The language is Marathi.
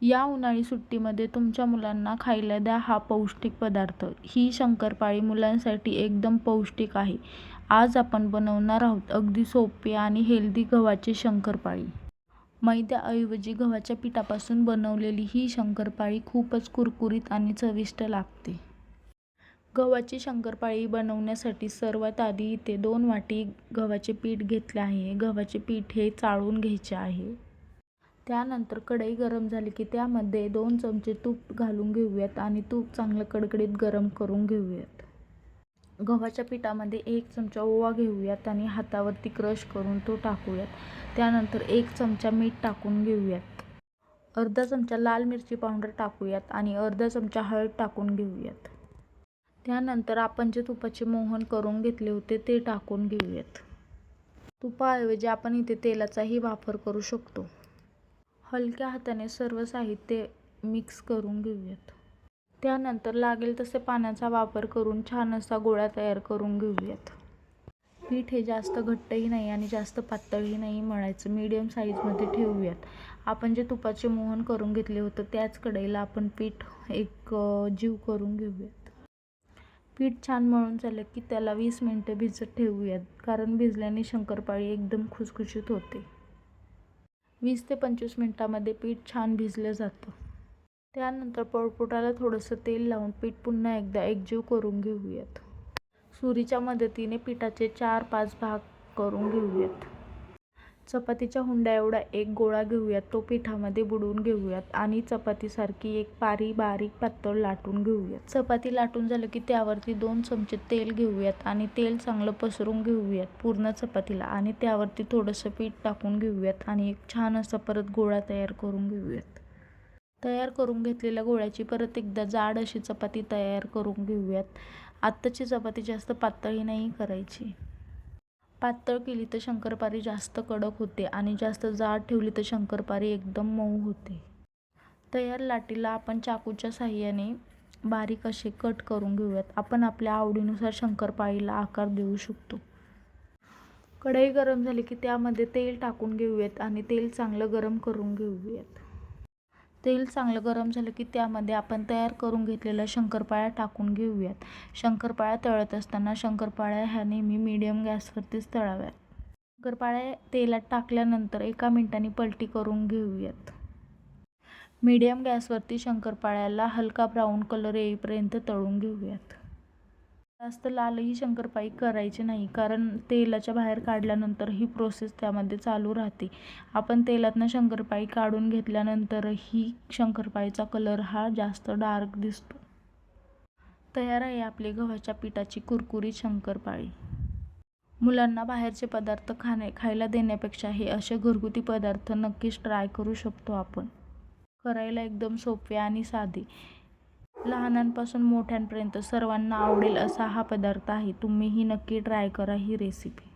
या उन्हाळी सुट्टीमध्ये तुमच्या मुलांना खायला द्या हा पौष्टिक पदार्थ. ही शंकरपाळी मुलांसाठी एकदम पौष्टिक आहे. आज आपण बनवणार आहोत अगदी सोपी आणि हेल्दी गव्हाची शंकरपाळी. मैद्याऐवजी गव्हाच्या पिठापासून बनवलेली ही शंकरपाळी खूपच कुरकुरीत आणि चविष्ट लागते. गव्हाची शंकरपाळी बनवण्यासाठी सर्वात आधी इथे 2 वाटी गव्हाचे पीठ घेतले आहे. गव्हाचे पीठ हे चाळून घ्यायचे आहे. त्यानंतर कढई गरम झाली की त्यामध्ये 2 चमचे तूप घालून घेऊयात आणि तूप चांगलं कडकडीत गरम करून घेऊयात. गव्हाच्या पिठामध्ये 1 चमचा ओवा घेऊयात आणि हातावरती क्रश करून तो टाकूयात. त्यानंतर 1 चमचा मीठ टाकून घेऊयात. अर्धा चमचा लाल मिरची पावडर टाकूयात आणि अर्धा चमचा हळद टाकून घेऊयात. त्यानंतर आपण जे तुपाचे मोहन करून घेतले होते ते टाकून घेऊयात. तुपाऐवजी आपण इथे तेलाचाही वापर करू शकतो. हलक्या हाताने सर्व साहित्य मिक्स करून घेऊयात. त्यानंतर लागेल तसे पाण्याचा वापर करून छान असा गोळा तयार करून घेऊयात. पीठ हे जास्त घट्टही नाही आणि जास्त पातळही नाही मळायचं, मीडियम साईजमध्ये ठेवूयात. आपण जे तुपाचे मोहन करून घेतले होतं त्याच कढईला आपण पीठ एक जीव करून घेऊयात. पीठ छान मळून झालं की त्याला 20 मिनिटं भिजत ठेवूयात, कारण भिजल्याने शंकरपाळी एकदम खुसखुशीत होते. 20 ते 25 मिनिटांमध्ये पीठ छान भिजलं जातं. त्यानंतर पोळपाटाला थोडंसं तेल लावून पीठ पुन्हा एकदा एकजीव करून घेऊयात. सुरीच्या मदतीने पिठाचे 4-5 भाग करून घेऊयात. चपातीच्या हुंड्या एवढा एक गोळा घेऊयात, तो पिठामध्ये बुडवून घेऊयात आणि चपातीसारखी एक पारी बारीक पातळ लाटून घेऊयात. चपाती लाटून झालं की त्यावरती 2 चमचे तेल घेऊयात आणि तेल चांगलं पसरून घेऊयात पूर्ण चपातीला आणि त्यावरती थोडंसं पीठ टाकून घेऊयात आणि एक छान असा परत गोळा तयार करून घेऊयात. तयार करून घेतलेल्या गोळ्याची परत एकदा जाड अशी चपाती तयार करून घेऊयात. आत्ताची चपाती जास्त पातळही नाही करायची. पातळ केली तर शंकरपाळी जास्त कडक होते आणि जास्त जाड ठेवली तर शंकरपाळी एकदम मऊ होते. तयार लाटीला आपण चाकूच्या साहाय्याने बारीक असे कट करून घेऊयात. आपण आपल्या आवडीनुसार शंकरपाळीला आकार देऊ शकतो. कढई गरम झाली की त्यामध्ये तेल टाकून घेऊयात आणि तेल चांगलं गरम करून घेऊयात. तेल चांगलं गरम झालं की त्यामध्ये आपण तयार करून घेतलेल्या शंकरपाळ्या टाकून घेऊयात. शंकरपाळ्या तळत असताना शंकरपाळ्या ह्या नेहमी मीडियम गॅसवरतीच तळाव्यात. शंकरपाळ्या तेलात टाकल्यानंतर 1 मिनिटांनी पलटी करून घेऊयात. मीडियम गॅसवरती शंकरपाळ्याला हलका ब्राऊन कलर येईपर्यंत तळून घेऊयात. जास्त लालही शंकरपाळी करायची नाही, कारण तेलाच्या बाहेर काढल्यानंतर ही प्रोसेस त्यामध्ये चालू राहते. आपण तेलातनं शंकरपाळी काढून घेतल्यानंतरही शंकरपाळीचा कलर हा जास्त डार्क दिसतो. तयार आहे आपली गव्हाच्या पिठाची कुरकुरीत शंकरपाळी. मुलांना बाहेरचे पदार्थ खायला देण्यापेक्षा हे असे घरगुती पदार्थ नक्कीच ट्राय करू शकतो आपण. करायला एकदम सोपे आणि साधे. लहानांपासून मोठ्यांपर्यंत सर्वांना आवडेल असा हा पदार्थ आहे. तुम्हीही नक्की ट्राय करा ही रेसिपी.